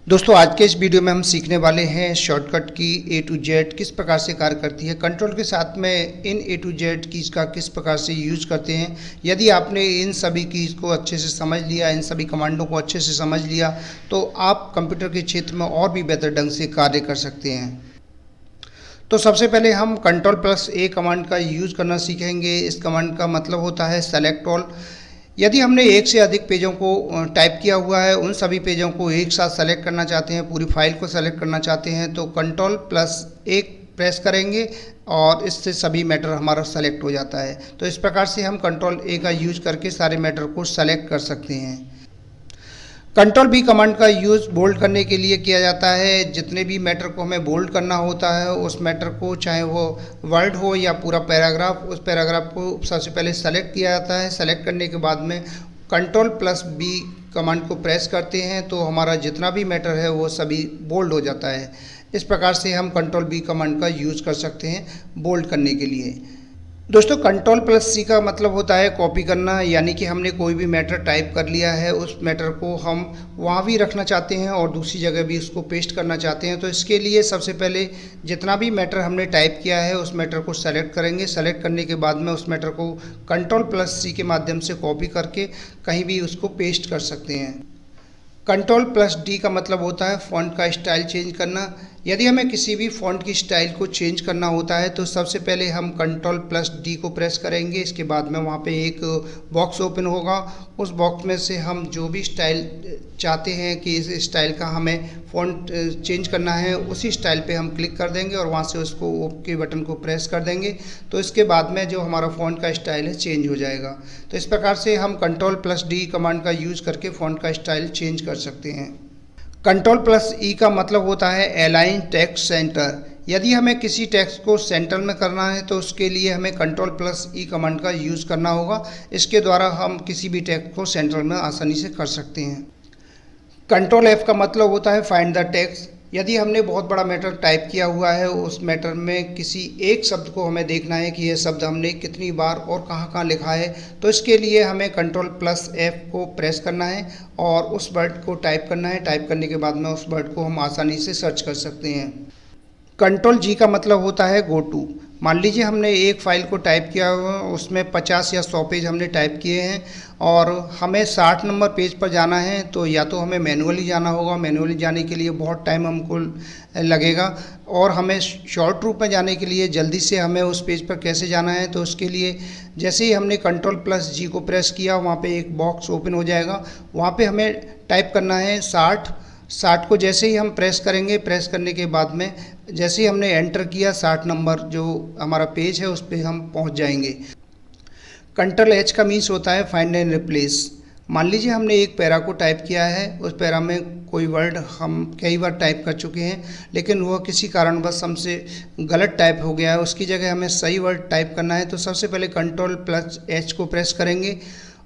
दोस्तों आज के इस वीडियो में हम सीखने वाले हैं शॉर्टकट की A to Z किस प्रकार से कार्य करती है। कंट्रोल के साथ में इन A to Z कीज़ का किस प्रकार से यूज करते हैं। यदि आपने इन सभी कीज़ को अच्छे से समझ लिया, इन सभी कमांडों को अच्छे से समझ लिया, तो आप कंप्यूटर के क्षेत्र में और भी बेहतर ढंग से कार्य कर सकते हैं। तो सबसे पहले हम Ctrl+A कमांड का यूज़ करना सीखेंगे। इस कमांड का मतलब होता है सेलेक्ट ऑल। यदि हमने एक से अधिक पेजों को टाइप किया हुआ है, उन सभी पेजों को एक साथ सेलेक्ट करना चाहते हैं, पूरी फाइल को सेलेक्ट करना चाहते हैं, तो Ctrl+A प्रेस करेंगे और इससे सभी मैटर हमारा सेलेक्ट हो जाता है। तो इस प्रकार से हम Ctrl+A का यूज़ करके सारे मैटर को सेलेक्ट कर सकते हैं। Ctrl+B कमांड का यूज़ बोल्ड करने के लिए किया जाता है। जितने भी मैटर को हमें बोल्ड करना होता है, उस मैटर को, चाहे वो वर्ड हो या पूरा पैराग्राफ, उस पैराग्राफ को सबसे पहले सेलेक्ट किया जाता है। सेलेक्ट करने के बाद में Ctrl+B कमांड को प्रेस करते हैं तो हमारा जितना भी मैटर है वो सभी बोल्ड हो जाता है। इस प्रकार से हम Ctrl+B कमांड का यूज़ कर सकते हैं बोल्ड करने के लिए। दोस्तों Ctrl+C का मतलब होता है कॉपी करना, यानी कि हमने कोई भी मैटर टाइप कर लिया है, उस मैटर को हम वहाँ भी रखना चाहते हैं और दूसरी जगह भी उसको पेस्ट करना चाहते हैं। तो इसके लिए सबसे पहले जितना भी मैटर हमने टाइप किया है उस मैटर को सेलेक्ट करेंगे। सेलेक्ट करने के बाद में उस मैटर को Ctrl+C के माध्यम से कॉपी करके कहीं भी उसको पेस्ट कर सकते हैं। Ctrl+D का मतलब होता है फ़ॉन्ट का स्टाइल चेंज करना। यदि हमें किसी भी फ़ॉन्ट की स्टाइल को चेंज करना होता है तो सबसे पहले हम Ctrl+D को प्रेस करेंगे। इसके बाद में वहाँ पे एक बॉक्स ओपन होगा। उस बॉक्स में से हम जो भी स्टाइल चाहते हैं कि इस स्टाइल का हमें फ़ॉन्ट चेंज करना है, उसी स्टाइल पे हम क्लिक कर देंगे और वहाँ से उसको ओके बटन को प्रेस कर देंगे। तो इसके बाद में जो हमारा फ़ॉन्ट का स्टाइल है चेंज हो जाएगा। तो इस प्रकार से हम Ctrl+D कमांड का यूज़ करके फ़ॉन्ट का स्टाइल चेंज कर सकते हैं। Ctrl+E का मतलब होता है अलाइन टेक्स्ट सेंटर। यदि हमें किसी टेक्स्ट को सेंटर में करना है तो उसके लिए हमें Ctrl+E कमांड का यूज़ करना होगा। इसके द्वारा हम किसी भी टेक्स्ट को सेंटर में आसानी से कर सकते हैं। Ctrl+F का मतलब होता है फाइंड द टेक्स्ट। यदि हमने बहुत बड़ा मैटर टाइप किया हुआ है, उस मैटर में किसी एक शब्द को हमें देखना है कि यह शब्द हमने कितनी बार और कहाँ कहाँ लिखा है, तो इसके लिए हमें Ctrl+F को प्रेस करना है और उस वर्ड को टाइप करना है। टाइप करने के बाद में उस वर्ड को हम आसानी से सर्च कर सकते हैं। Ctrl+G का मतलब होता है गो टू। मान लीजिए हमने एक फ़ाइल को टाइप किया हुआ, उसमें 50 या 100 पेज हमने टाइप किए हैं और हमें 60 नंबर पेज पर जाना है, तो या तो हमें मैनुअली जाना होगा। मैनुअली जाने के लिए बहुत टाइम हमको लगेगा और हमें शॉर्ट रूट में जाने के लिए जल्दी से हमें उस पेज पर कैसे जाना है, तो उसके लिए जैसे ही हमने Ctrl+G को प्रेस किया, वहाँ पे एक बॉक्स ओपन हो जाएगा। वहाँ पे हमें टाइप करना है 60 को जैसे ही हम प्रेस करेंगे, प्रेस करने के बाद में जैसे ही हमने एंटर किया, 60 नंबर जो हमारा पेज है उस पर हम पहुंच जाएंगे। Ctrl+H का मीन्स होता है फाइंड एंड रिप्लेस। मान लीजिए हमने एक पैरा को टाइप किया है, उस पैरा में कोई वर्ड हम कई बार टाइप कर चुके हैं, लेकिन वह किसी कारणवश हमसे गलत टाइप हो गया है, उसकी जगह हमें सही वर्ड टाइप करना है। तो सबसे पहले Ctrl+H को प्रेस करेंगे।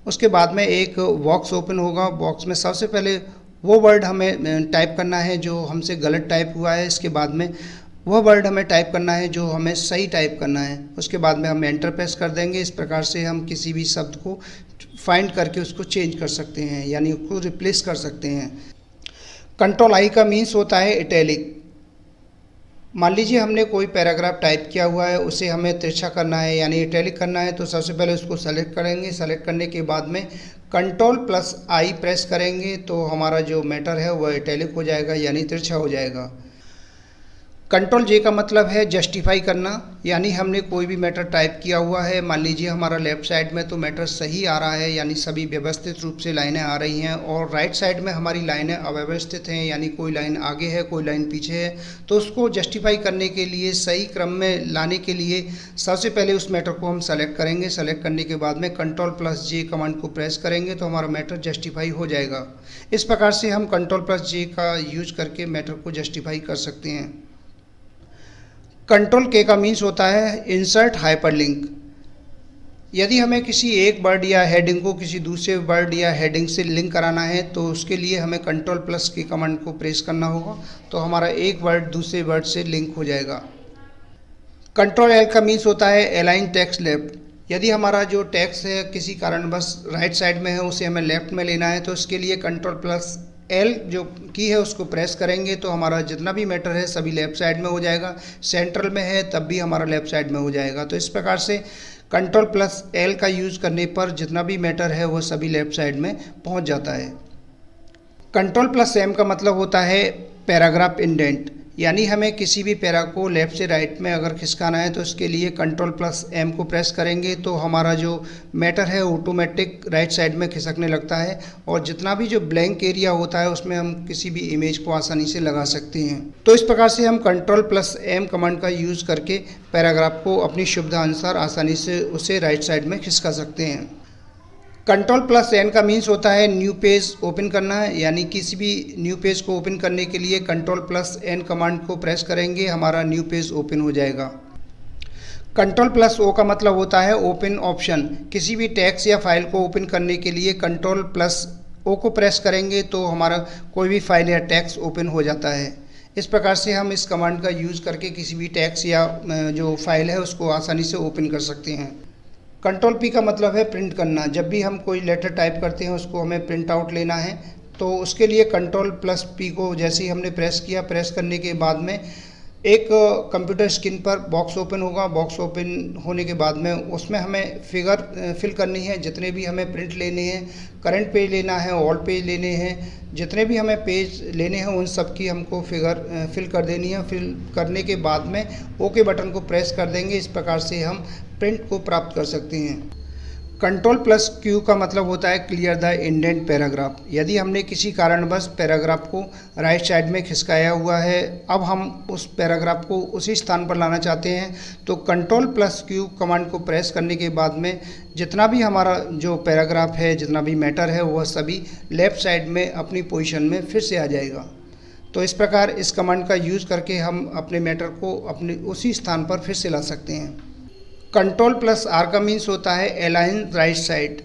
उसके बाद में एक बॉक्स ओपन होगा। बॉक्स में सबसे पहले वो वर्ड हमें टाइप करना है जो हमसे गलत टाइप हुआ है। इसके बाद में वह वर्ड हमें टाइप करना है जो हमें सही टाइप करना है। उसके बाद में हम एंटर प्रेस कर देंगे। इस प्रकार से हम किसी भी शब्द को फाइंड करके उसको चेंज कर सकते हैं, यानी उसको रिप्लेस कर सकते हैं। Ctrl+I का मीन्स होता है इटैलिक। मान लीजिए हमने कोई पैराग्राफ टाइप किया हुआ है, उसे हमें तिरछा करना है यानी इटैलिक करना है, तो सबसे पहले उसको सेलेक्ट करेंगे। सेलेक्ट करने के बाद में Ctrl+I प्रेस करेंगे तो हमारा जो मैटर है वह इटैलिक हो जाएगा यानी तिरछा हो जाएगा। Ctrl+J का मतलब है जस्टिफाई करना, यानी हमने कोई भी मैटर टाइप किया हुआ है, मान लीजिए हमारा लेफ़्ट साइड में तो मैटर सही आ रहा है यानी सभी व्यवस्थित रूप से लाइनें आ रही हैं, और राइट साइड में हमारी लाइनें अव्यवस्थित हैं यानी कोई लाइन आगे है कोई लाइन पीछे है। तो उसको जस्टिफाई करने के लिए, सही क्रम में लाने के लिए सबसे पहले उस मैटर को हम सेलेक्ट करेंगे। सेलेक्ट करने के बाद में Ctrl+J कमांड को प्रेस करेंगे तो हमारा मैटर जस्टिफाई हो जाएगा। इस प्रकार से हम Ctrl+J का यूज करके मैटर को जस्टिफाई कर सकते हैं। Ctrl+K का मीन्स होता है इंसर्ट हाइपरलिंक। यदि हमें किसी एक वर्ड या हेडिंग को किसी दूसरे वर्ड या हेडिंग से लिंक कराना है तो उसके लिए हमें Ctrl+K कमांड को प्रेस करना होगा, तो हमारा एक वर्ड दूसरे वर्ड से लिंक हो जाएगा। Ctrl+L का मीन्स होता है अलाइन टेक्स्ट लेफ्ट। यदि हमारा जो टेक्स्ट है किसी कारणवश राइट साइड में है, उसे हमें लेफ्ट में लेना है, तो इसके लिए Ctrl+ एल जो की है उसको प्रेस करेंगे तो हमारा जितना भी मैटर है सभी लेफ़्ट साइड में हो जाएगा। सेंट्रल में है तब भी हमारा लेफ़्ट साइड में हो जाएगा। तो इस प्रकार से कंट्रोल प्लस एल का यूज़ करने पर जितना भी मैटर है वो सभी लेफ़्ट साइड में पहुंच जाता है। कंट्रोल प्लस एम का मतलब होता है पैराग्राफ इंडेंट, यानी हमें किसी भी पैरा को लेफ़्ट से राइट में अगर खिसकाना है तो इसके लिए कंट्रोल प्लस एम को प्रेस करेंगे तो हमारा जो मैटर है ऑटोमेटिक राइट साइड में खिसकने लगता है और जितना भी जो ब्लैंक एरिया होता है उसमें हम किसी भी इमेज को आसानी से लगा सकते हैं। तो इस प्रकार से हम कंट्रोल प्लस एम कमांड का यूज़ करके पैराग्राफ को अपनी सुविधा अनुसार आसानी से उसे राइट साइड में खिसका सकते हैं। कंट्रोल प्लस एन का मीन्स होता है न्यू पेज ओपन करना है, यानी किसी भी न्यू पेज को ओपन करने के लिए कंट्रोल प्लस एन कमांड को प्रेस करेंगे हमारा न्यू पेज ओपन हो जाएगा। कंट्रोल प्लस ओ का मतलब होता है ओपन ऑप्शन, किसी भी टेक्स्ट या फाइल को ओपन करने के लिए कंट्रोल प्लस ओ को प्रेस करेंगे तो हमारा कोई भी फाइल या टेक्स्ट ओपन हो जाता है। इस प्रकार से हम इस कमांड का यूज़ करके किसी भी टेक्स्ट या जो फाइल है उसको आसानी से ओपन कर सकते हैं। कंट्रोल पी का मतलब है प्रिंट करना, जब भी हम कोई लेटर टाइप करते हैं उसको हमें प्रिंट आउट लेना है तो उसके लिए कंट्रोल प्लस पी को जैसे ही हमने प्रेस किया, प्रेस करने के बाद में एक कंप्यूटर स्क्रीन पर बॉक्स ओपन होगा। बॉक्स ओपन होने के बाद में उसमें हमें फिगर फिल करनी है, जितने भी हमें प्रिंट लेने हैं, करंट पेज लेना है, ऑल पेज लेने हैं, जितने भी हमें पेज लेने हैं उन सब की हमको फिगर फिल कर देनी है। फिल करने के बाद में ओके बटन को प्रेस कर देंगे। इस प्रकार से हम प्रिंट को प्राप्त कर सकते हैं। कंट्रोल प्लस क्यू का मतलब होता है क्लियर द इंडेंट पैराग्राफ, यदि हमने किसी कारणवश पैराग्राफ को राइट साइड में खिसकाया हुआ है, अब हम उस पैराग्राफ को उसी स्थान पर लाना चाहते हैं तो कंट्रोल प्लस क्यू कमांड को प्रेस करने के बाद में जितना भी हमारा जो पैराग्राफ है, जितना भी मैटर है वह सभी लेफ़्ट साइड में अपनी पोजीशन में फिर से आ जाएगा। तो इस प्रकार इस कमांड का यूज़ करके हम अपने मैटर को अपने उसी स्थान पर फिर से ला सकते हैं। कंट्रोल प्लस आर का मीन्स होता है अलाइन राइट साइड,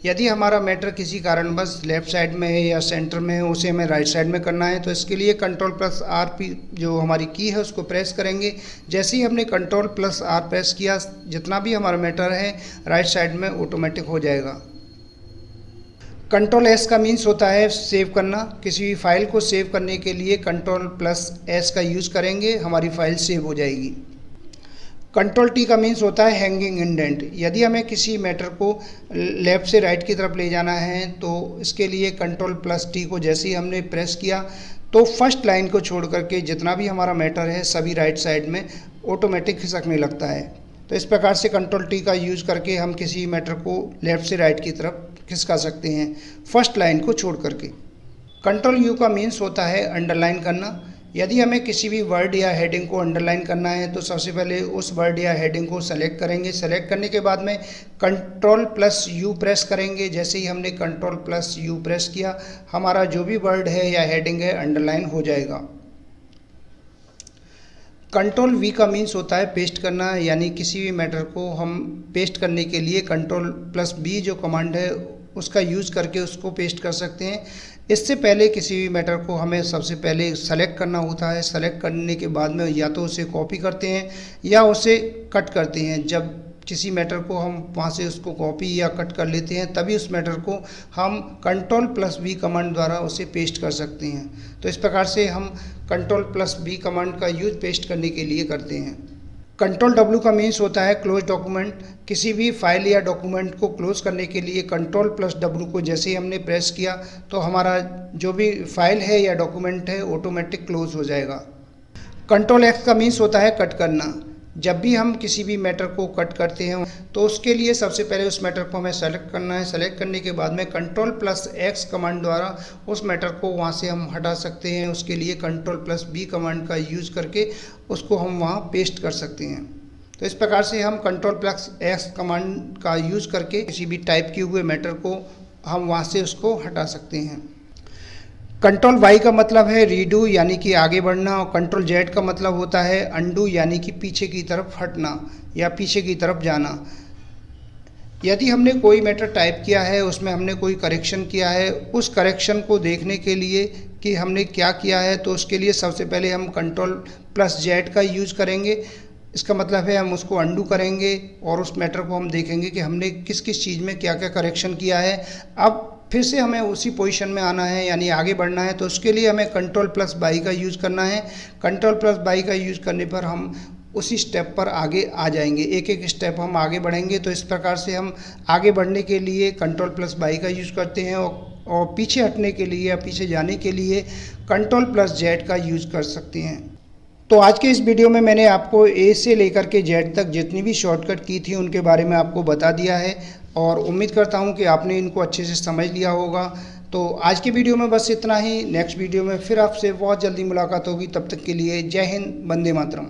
यदि हमारा मैटर किसी कारणवश लेफ़्ट साइड में है या सेंटर में है उसे हमें राइट साइड में करना है तो इसके लिए कंट्रोल प्लस आर पी जो हमारी की है उसको प्रेस करेंगे। जैसे ही हमने कंट्रोल प्लस आर प्रेस किया जितना भी हमारा मैटर है राइट साइड में ऑटोमेटिक हो जाएगा। कंट्रोल एस का मीन्स होता है सेव करना, किसी भी फाइल को सेव करने के लिए कंट्रोल प्लस एस का यूज़ करेंगे, हमारी फाइल सेव हो जाएगी। कंट्रोल टी का मीन्स होता है हैंगिंग इंडेंट, यदि हमें किसी मैटर को लेफ़्ट से राइट की तरफ ले जाना है तो इसके लिए कंट्रोल प्लस टी को जैसे ही हमने प्रेस किया तो फर्स्ट लाइन को छोड़ करके जितना भी हमारा मैटर है सभी राइट साइड में ऑटोमेटिक खिसकने लगता है। तो इस प्रकार से कंट्रोल टी का यूज़ करके हम किसी मैटर को लेफ़्ट से राइट की तरफ खिसका सकते हैं फर्स्ट लाइन को छोड़ करके। कंट्रोल यू का मीन्स होता है अंडरलाइन करना, यदि हमें किसी भी वर्ड या हेडिंग को अंडरलाइन करना है तो सबसे पहले उस वर्ड या हेडिंग को सेलेक्ट करेंगे। सेलेक्ट करने के बाद में कंट्रोल प्लस यू प्रेस करेंगे। जैसे ही हमने कंट्रोल प्लस यू प्रेस किया हमारा जो भी वर्ड है या हेडिंग है अंडरलाइन हो जाएगा। कंट्रोल वी का मीन्स होता है पेस्ट करना, यानी किसी भी मैटर को हम पेस्ट करने के लिए कंट्रोल प्लस बी जो कमांड है उसका यूज़ करके उसको पेस्ट कर सकते हैं। इससे पहले किसी भी मैटर को हमें सबसे पहले सेलेक्ट करना होता है। सेलेक्ट करने के बाद में या तो उसे कॉपी करते हैं या उसे कट करते हैं। जब किसी मैटर को हम वहाँ से उसको कॉपी या कट कर लेते हैं तभी उस मैटर को हम कंट्रोल प्लस बी कमांड द्वारा उसे पेस्ट कर सकते हैं। तो इस प्रकार से हम कंट्रोल प्लस बी कमांड का यूज पेस्ट करने के लिए करते हैं। कंट्रोल डब्ल्यू का मीन्स होता है क्लोज डॉक्यूमेंट, किसी भी फाइल या डॉक्यूमेंट को क्लोज करने के लिए कंट्रोल प्लस डब्ल्यू को जैसे ही हमने प्रेस किया तो हमारा जो भी फाइल है या डॉक्यूमेंट है ऑटोमेटिक क्लोज हो जाएगा। कंट्रोल एक्स का मीन्स होता है कट करना, जब भी हम किसी भी मैटर को कट करते हैं तो उसके लिए सबसे पहले उस मैटर को हमें सेलेक्ट करना है। सेलेक्ट करने के बाद में कंट्रोल प्लस एक्स कमांड द्वारा उस मैटर को वहाँ से हम हटा सकते हैं। उसके लिए कंट्रोल प्लस बी कमांड का यूज़ करके उसको हम वहाँ पेस्ट कर सकते हैं। तो इस प्रकार से हम कंट्रोल प्लस एक्स कमांड का यूज़ करके किसी भी टाइप किए हुए मैटर को हम वहाँ से उसको हटा सकते हैं। कंट्रोल वाई का मतलब है रीडू यानी कि आगे बढ़ना, और कंट्रोल जेड का मतलब होता है अंडू यानी कि पीछे की तरफ हटना या पीछे की तरफ जाना। यदि हमने कोई मैटर टाइप किया है, उसमें हमने कोई करेक्शन किया है, उस करेक्शन को देखने के लिए कि हमने क्या किया है तो उसके लिए सबसे पहले हम कंट्रोल प्लस जेड का यूज़ करेंगे। इसका मतलब है हम उसको अंडू करेंगे और उस मैटर को हम देखेंगे कि हमने किस किस चीज़ में क्या क्या करेक्शन किया है। अब फिर से हमें उसी पोजीशन में आना है, यानी आगे बढ़ना है। तो उसके लिए हमें कंट्रोल+Y का यूज़ करना है। कंट्रोल+Y का यूज़ करने पर हम उसी स्टेप पर आगे आ जाएंगे, एक एक स्टेप हम आगे बढ़ेंगे। तो इस प्रकार से हम आगे बढ़ने के लिए कंट्रोल+Y का यूज़ करते हैं, और पीछे हटने के लिए या पीछे जाने के लिए कंट्रोल+Z का यूज़ कर सकते हैं। तो आज के इस वीडियो में मैंने आपको A से लेकर के Z तक जितनी भी शॉर्टकट की थी उनके बारे में आपको बता दिया है, और उम्मीद करता हूं कि आपने इनको अच्छे से समझ लिया होगा। तो आज के वीडियो में बस इतना ही। नेक्स्ट वीडियो में फिर आपसे बहुत जल्दी मुलाकात होगी। तब तक के लिए जय हिंद, वंदे मातरम।